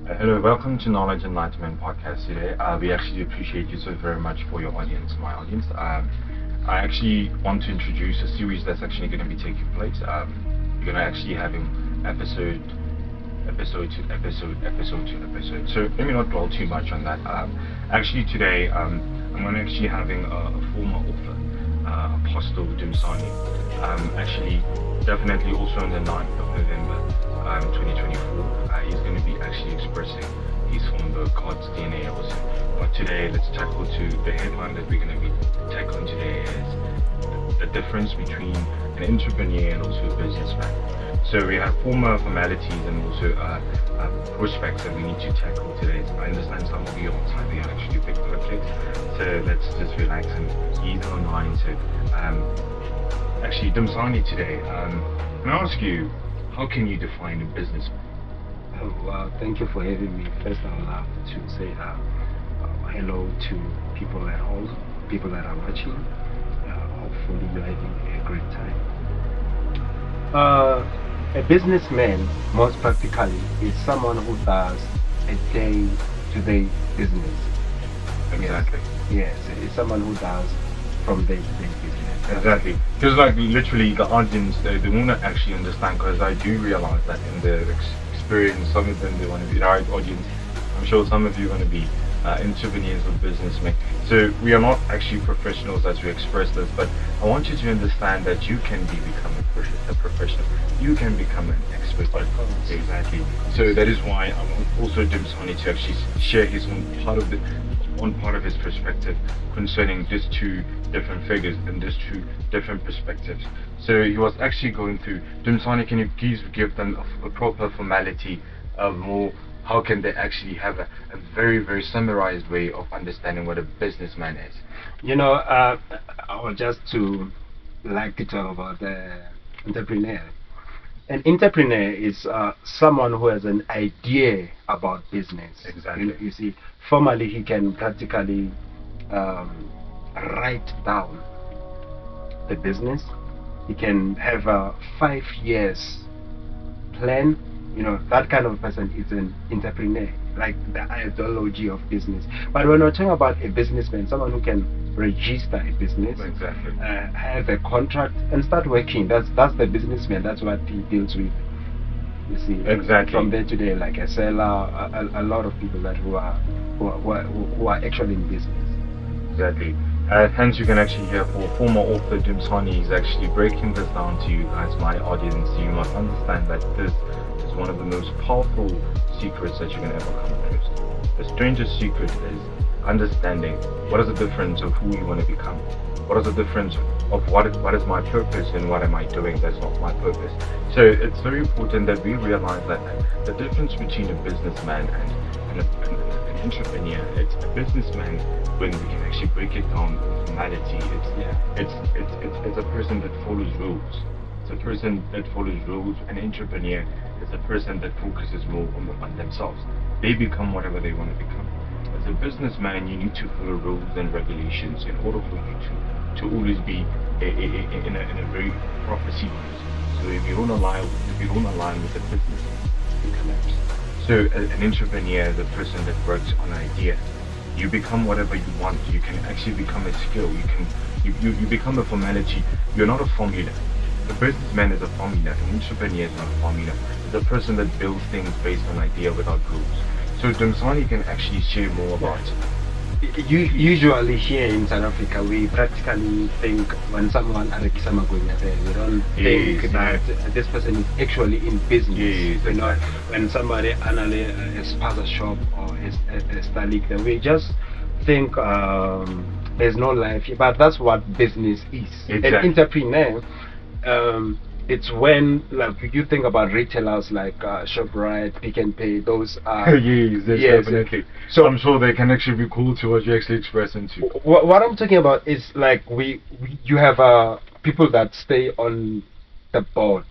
Hello, welcome to Knowledge Enlightenment Podcast today. We actually appreciate you so very much for your audience, my audience. I actually want to introduce a series that's actually going to be taking place. We're going to actually having episode to episode. So let me not dwell too much on that. Actually today, I'm going to actually having a former author, Apostle Dumsani. Actually, definitely also on the 9th of November, 2024. He's going to be actually expressing his own book, God's DNA also. But today, let's tackle to the headline that we're going to be tackling today is the difference between an entrepreneur and also a businessman. So we have former formalities and also prospects that we need to tackle today. So I understand some of you are typing out actually big projects, so let's just relax and ease our mind. So actually, Dumsani today, can I ask you, how can you define a businessman? Oh, well, thank you for having me. First, I would love to say hello to people at home, people that are watching. Hopefully, you're having a great time. A businessman, most practically, is someone who does a day-to-day business. Exactly. Yes, it's someone who does from day-to-day business. Exactly. Because like literally the audience, they want to actually understand, because I do realize that in the experience, some of them, they want to be, our audience, I'm sure some of you are going to be entrepreneurs or businessmen. So we are not actually professionals as we express this, but I want you to understand that you can become a professional. You can become an expert. Exactly. So that is why I'm also Dumsani to actually share his own part of his perspective concerning these two different figures and these two different perspectives. So he was actually going through. Dumsani, can you please give them a proper formality of more? How can they actually have a very, very summarized way of understanding what a businessman is? You know, I would just to like to talk about the entrepreneur. An entrepreneur is someone who has an idea about business. Exactly. You see, formally he can practically write down the business. He can have a 5 years plan. You know, that kind of person is an entrepreneur, like the ideology of business. But when we're talking about a businessman, someone who can register a business, Exactly. have a contract and start working, that's the businessman. That's what he deals with. You see, Exactly. from day to day, like a seller, a lot of people that who are actually in business. Exactly. Hence, you can actually hear for former author Dumsani is actually breaking this down to you guys, my audience. You must understand that this is one of the most powerful secrets that you can ever come across. The strangest secret is understanding what is the difference of who you want to become. What is the difference of what is my purpose and what am I doing that's not my purpose. So it's very important that we realize that the difference between a businessman and an entrepreneur, it's a businessman, when we can actually break it down in formality, it's a person that follows rules. It's a person that follows rules. An entrepreneur is a person that focuses more on themselves. They become whatever they want to become. As a businessman, you need to follow rules and regulations in order for you to always be in a very proper sequence. So if you don't align with the business, you collapse. So an entrepreneur is a person that works on an idea. You become whatever you want. You can actually become a skill. You become a formality. You're not a formula. The businessman is a formula. An entrepreneur is not a formula. It's a person that builds things based on idea without rules. So Dumsani can actually share more about. Usually here in South Africa, we practically think when someone arekisa magwenya there, we don't think that this person is actually in business. Yes, you know, when somebody anale a spaza shop or a stalik, we just think there's no life here. But that's what business is. Exactly. An entrepreneur, it's when, like, you think about retailers like ShopRite, Pick and Pay, those are Yes, definitely. So I'm sure they can actually be cool to what you actually express into. What I'm talking about is like you have people that stay on the board.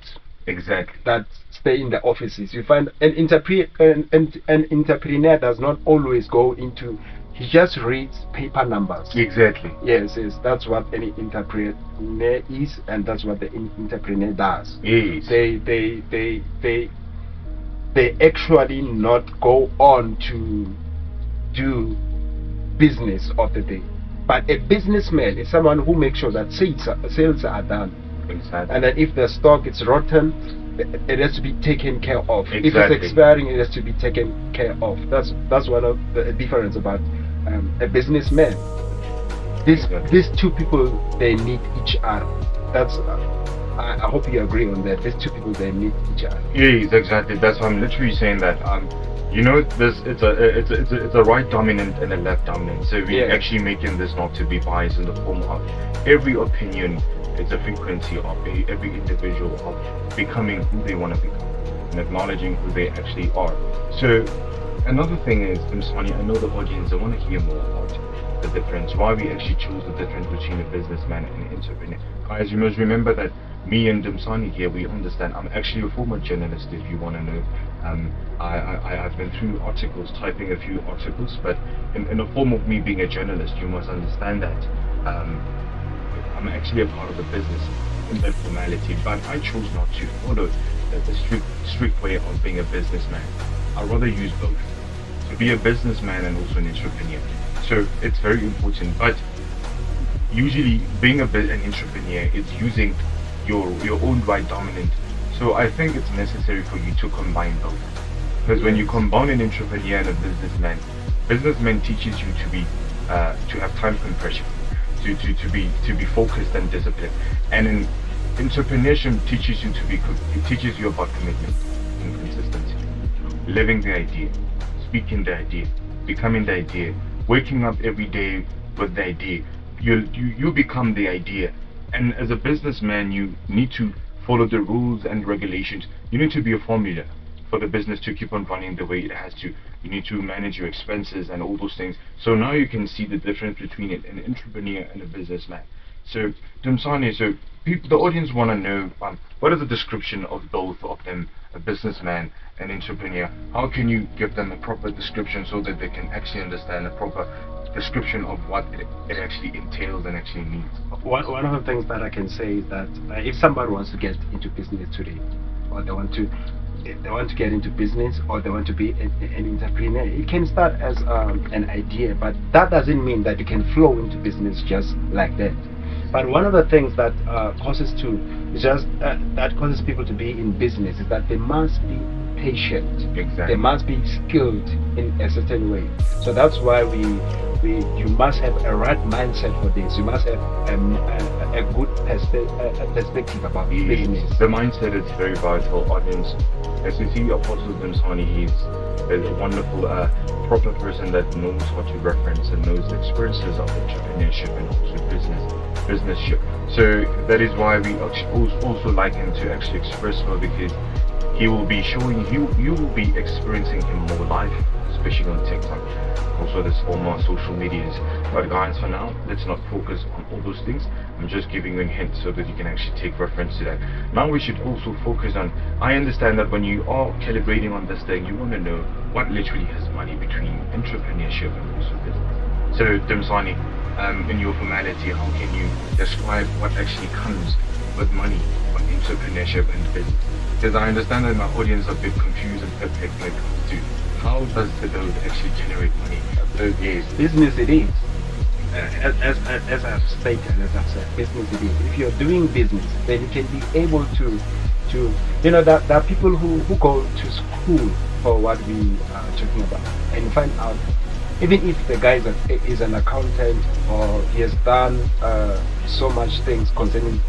Exactly. That stay in the offices. You find an entrepreneur does not always go into. He just reads paper numbers. Exactly. Yes, that's what any entrepreneur is, and that's what the entrepreneur does. Yes. They they actually not go on to do business of the day. But a businessman is someone who makes sure that sales are done. Exactly. And then if the stock is rotten, it has to be taken care of. Exactly. If it's expiring, it has to be taken care of. That's one of the difference about a businessman. These two people, they need each other. That's I hope you agree on that. These two people, they need each other. Yes, exactly. That's why I'm literally saying that. This it's a right dominant and a left dominant. So we're actually making this not to be biased in the form of every opinion. It's a frequency of every individual of becoming who they want to become and acknowledging who they actually are. So another thing is, Msani, I know the audience, they want to hear more about the difference, why we actually choose the difference between a businessman and an entrepreneur. Guys, you must remember that me and Dimsani here, we understand. I'm actually a former journalist, if you want to know. I've been through articles, typing a few articles, but in the form of me being a journalist, you must understand that I'm actually a part of the business in that formality, but I chose not to follow the strict way of being a businessman. I'd rather use both, to be a businessman and also an entrepreneur. So it's very important, but usually being an entrepreneur is using your own right dominant. So I think it's necessary for you to combine both, because when you combine an entrepreneur and a businessman teaches you to be to have time compression, to be focused and disciplined, and in entrepreneurship teaches you about commitment and consistency, living the idea, speaking the idea, becoming the idea, waking up every day with the idea. You become the idea. And as a businessman, you need to follow the rules and regulations. You need to be a formula for the business to keep on running the way it has to. You need to manage your expenses and all those things. So now you can see the difference between an entrepreneur and a businessman. So Dimsani, the audience want to know what is the description of both of them, a businessman and entrepreneur. How can you give them a proper description so that they can actually understand a proper description of what it actually entails and actually means? One of the things that I can say is that if somebody wants to get into business today, or they want to get into business, or they want to be an entrepreneur, it can start as an idea, but that doesn't mean that you can flow into business just like that. But one of the things that causes people to be in business is that they must be patient. Exactly. They must be skilled in a certain way. So that's why you must have a right mindset for this. You must have a good perspective about business. The mindset is very vital, audience. As you see, Apostle Dimsani, he's a wonderful, proper person that knows how to reference and knows the experiences of entrepreneurship and also businessship. So that is why we also like him to actually express more, because he will be showing you will be experiencing him more live, especially on TikTok, also this former social medias. But guys, for now, let's not focus on all those things. I'm just giving you a hint so that you can actually take reference to that. Now we should also focus on, I understand that when you are calibrating on this thing, you want to know what literally has money between entrepreneurship and also business. So Dimsani, in your formality, how can you describe what actually comes with money on entrepreneurship and business? Because I understand that my audience are a bit confused and perplexed when it comes to how does the build actually generate money. So yes, business it is. As I've stated, as I've said, business it is. If you're doing business, then you can be able to there are people who go to school for what we are talking about and find out, even if the guy is an accountant or he has done so much things concerning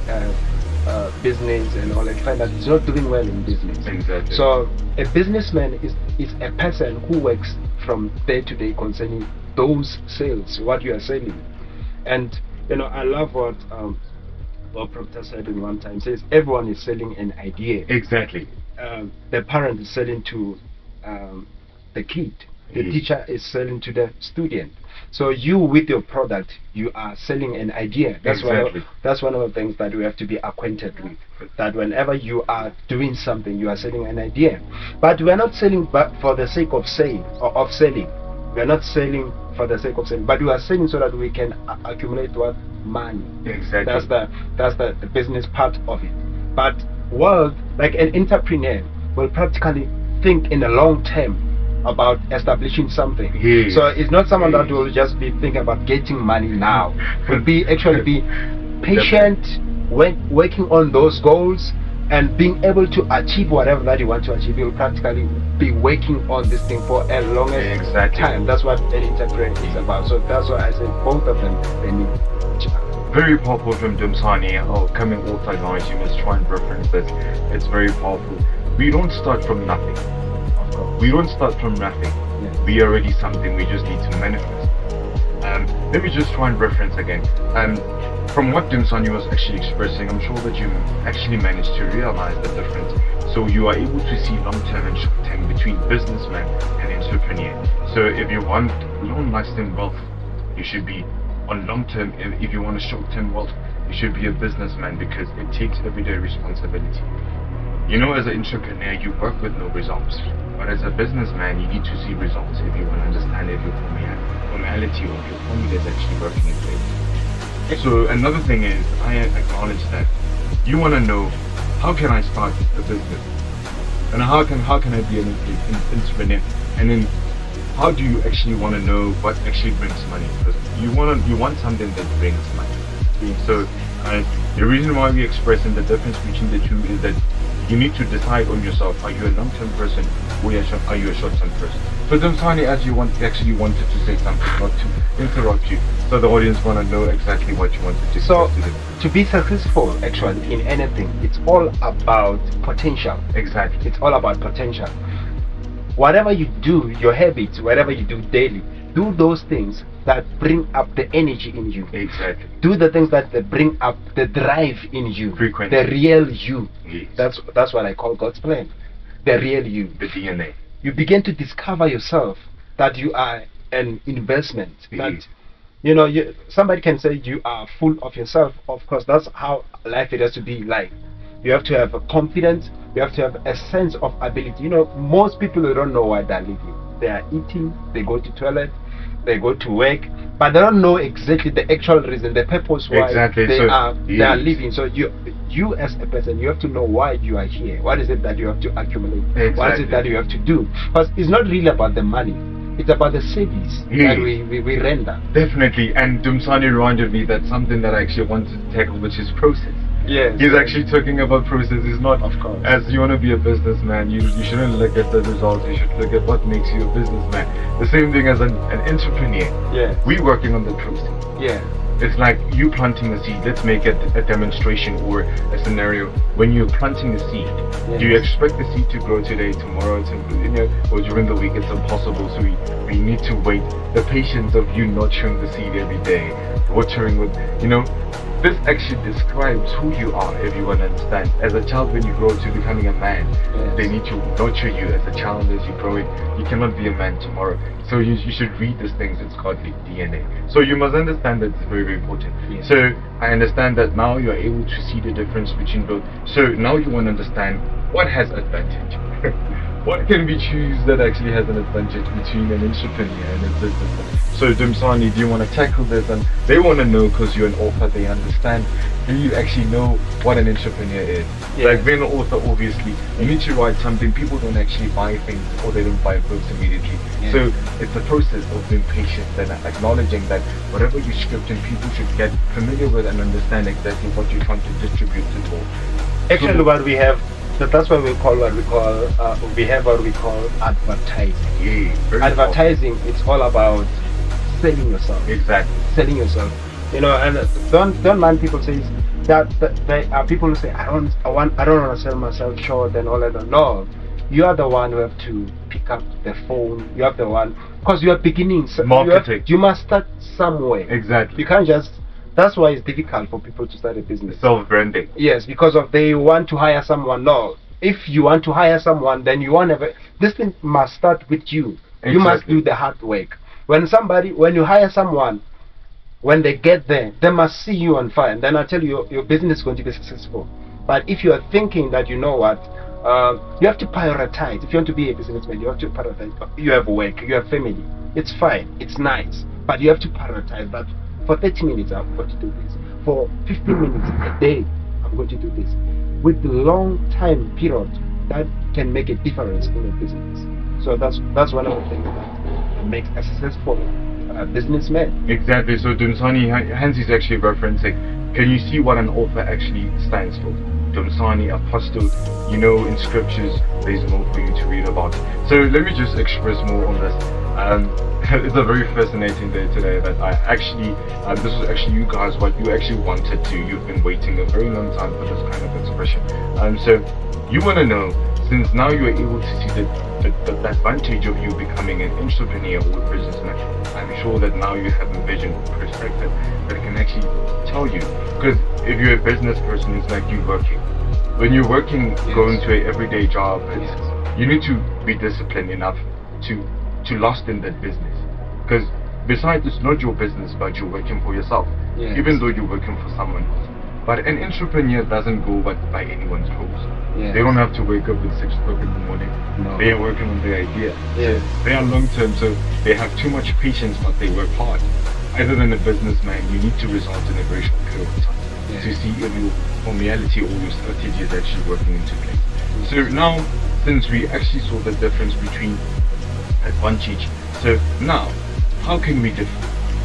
business and all, and find that he's not doing well in business. Exactly. So a businessman is a person who works from day to day concerning those sales, what you are selling. And I love what Proctor said in one time, says everyone is selling an idea. Exactly. The parent is selling to the kid. The teacher is selling to the student. So you, with your product, you are selling an idea. That's one of the things that we have to be acquainted with. That whenever you are doing something, you are selling an idea. But we are not selling for the sake of selling. We are not selling for the sake of selling, but we are selling so that we can accumulate what? Money. Exactly. That's the business part of it. But like an entrepreneur will practically think in the long term about establishing something. Yes. So it's not someone that will just be thinking about getting money now. Will be actually be patient, working on those goals, and being able to achieve whatever that you want to achieve. You'll practically be working on this thing for a longest time. That's what an entrepreneur is about. So that's why I said both of them, they need each other. Very powerful from Dumsani. Coming author guys, you must try and reference this. It's very powerful. We don't start from nothing. Of course. We don't start from nothing. Yes. We are already something. We just need to manifest. Let me just try and reference again. From what Dumsani was actually expressing, I'm sure that you actually managed to realize the difference. So you are able to see long-term and short-term between businessman and entrepreneur. So if you want long-lasting wealth, you should be on long-term. If you want a short-term wealth, you should be a businessman, because it takes everyday responsibility. You know, as an entrepreneur, you work with no results. But as a businessman, you need to see results if you want to understand if your formality or your formula is actually working in place. So another thing is, I acknowledge that you want to know, how can I start a business, and how can I be an entrepreneur, and then how do you actually want to know what actually brings money? Because you want something that brings money. So the reason why we're expressing the difference between the two is that you need to decide on yourself. Are you a long-term person, or are you a short-term person? So Dumsani, as you actually wanted to say something, not to interrupt you, so the audience want to know exactly what you wanted to say. So to be successful actually in anything, it's all about potential. Exactly. It's all about potential. Whatever you do, your habits, whatever you do daily, do those things that bring up the energy in you. Exactly. Do the things that bring up the drive in you. Frequency. The real you. Yes. That's what I call God's plan. The real you. The DNA. You begin to discover yourself, that you are an investment. Yes. That somebody can say you are full of yourself. Of course, that's how life it has to be like. You have to have a confidence. You have to have a sense of ability. Most people, they don't know why they're living. They are eating, they go to toilet, they go to work, but they don't know exactly the actual reason, the purpose why they are living. So you as a person, you have to know why you are here. What is it that you have to accumulate? Exactly. What is it that you have to do? Because it's not really about the money. It's about the service that we render. Definitely. And Dumsani reminded me that something that I actually wanted to tackle, which is process. Yes. He's actually talking about process. It's not, of course, as you want to be a businessman, you shouldn't look at the results. You should look at what makes you a businessman. The same thing as an entrepreneur. Yeah. We working on the process. Yeah. It's like you planting a seed. Let's make it a demonstration or a scenario. When you're planting a seed, yes, do you expect the seed to grow today, tomorrow, or during the week? It's impossible. So we need to wait. The patience of you nurturing the seed every day, watering with, this actually describes who you are, if you want to understand. As a child, when you grow to becoming a man, yes, they need to nurture you as a child. As you grow it, you cannot be a man tomorrow. So you should read these things. It's called the DNA. So you must understand that it's very, very important. Yes. So I understand that now you are able to see the difference between both. So now you want to understand what has advantage. What can we choose that actually has an advantage between an entrepreneur and a businessman? So Dumsani, do you want to tackle this? And they want to know, because you're an author, they understand. Do you actually know what an entrepreneur is? Yes. Like being an author, obviously, you need to write something. People don't actually buy things, or they don't buy books immediately. Yes. So it's a process of being patient and acknowledging that whatever you script, and people should get familiar with and understand exactly what you're trying to distribute to them. Actually, what we have, that's what we call advertising. Yeah, advertising, it's all about selling yourself. Exactly. Selling yourself. And don't mind people say that there are people who say I don't want to sell myself short and all that. No, you are the one who have to pick up the phone. You have the one, because you are beginning. Marketing. You must start somewhere. Exactly. You can't just. That's why it's difficult for people to start a business. Self-branding. Yes, because they want to hire someone. No, if you want to hire someone, then you want to. This thing must start with you. Exactly. You must do the hard work. When you hire someone, when they get there, they must see you on fire, and then I tell you, your business is going to be successful. But if you are thinking that you have to prioritize. If you want to be a businessman, you have to prioritize. You have work, you have family. It's fine, it's nice, but you have to prioritize that. For 30 minutes, I'm going to do this. For 15 minutes a day, I'm going to do this. With the long time period, that can make a difference in a business. So that's one of the things that makes a successful businessman. Exactly. So Dumisani, Hans is actually referencing. Can you see what an author actually stands for? Dumisani, apostle. You know, in scriptures, there's more for you to read about. So let me just express more on this. It's a very fascinating day today that I actually, this was actually you guys what you actually wanted to. You've been waiting a very long time for this kind of expression. So you want to know, since now you are able to see the advantage of you becoming an entrepreneur or a businessman. I'm sure that now you have a vision, perspective that can actually tell you. Because if you're a business person, it's like you working. When you're working, Yes. going to an everyday job, Yes. you need to be disciplined enough to last in that business. Because besides, it's not your business, but you're working for yourself. Yes. Even though you're working for someone else. But an entrepreneur doesn't go by anyone's rules. Yes. They don't have to wake up at 6 o'clock in the morning. No. They are working on their idea. Yes. They are long term, so they have too much patience, but they work hard. Other than a businessman, you need to result in a very short period of time Yes. to see if your formality or your strategy is actually working into place. So now, since we actually saw the difference between advantage, so now, how can we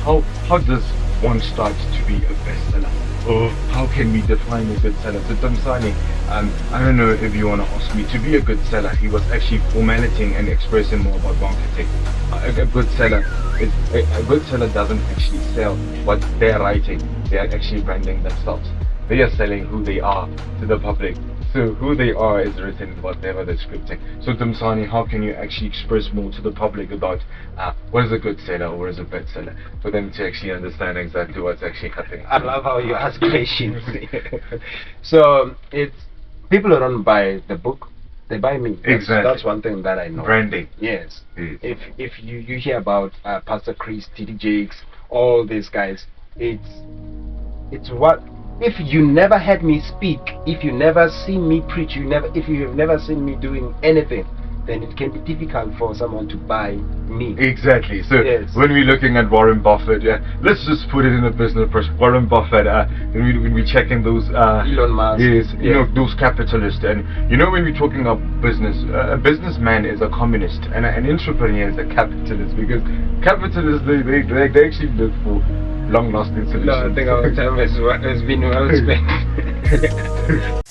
how does one start to be a bestseller? Or how can we define a good seller? So Damsani, I don't know if you want to ask me, to be a good seller, he was actually formatting and expressing more about marketing. A good seller doesn't actually sell what they're writing, they are actually branding themselves. They are selling who they are to the public. So who they are is written in whatever they're scripting. So Damsani, how can you actually express more to the public about what is a good seller or what is a bad seller, for them to actually understand exactly what's actually happening? I love how you ask questions. So it's people who don't buy the book, they buy me. Exactly. That's one thing that I know. Branding. Yes. Yes. If you hear about Pastor Chris, TD Jakes, all these guys, it's what. If you never heard me speak, if you never see me preach, if you have never seen me doing anything, then it can be difficult for someone to buy me. Exactly. So Yes. when we're looking at Warren Buffett, let's just put it in a business person. Warren Buffett, when we're checking those Elon Musk. yes, you Yeah. know, those capitalists, and you know, when we're talking about business, a businessman is a communist and an entrepreneur is a capitalist, because capitalists they actually look for long-lasting solutions. No, I think our time has been well spent.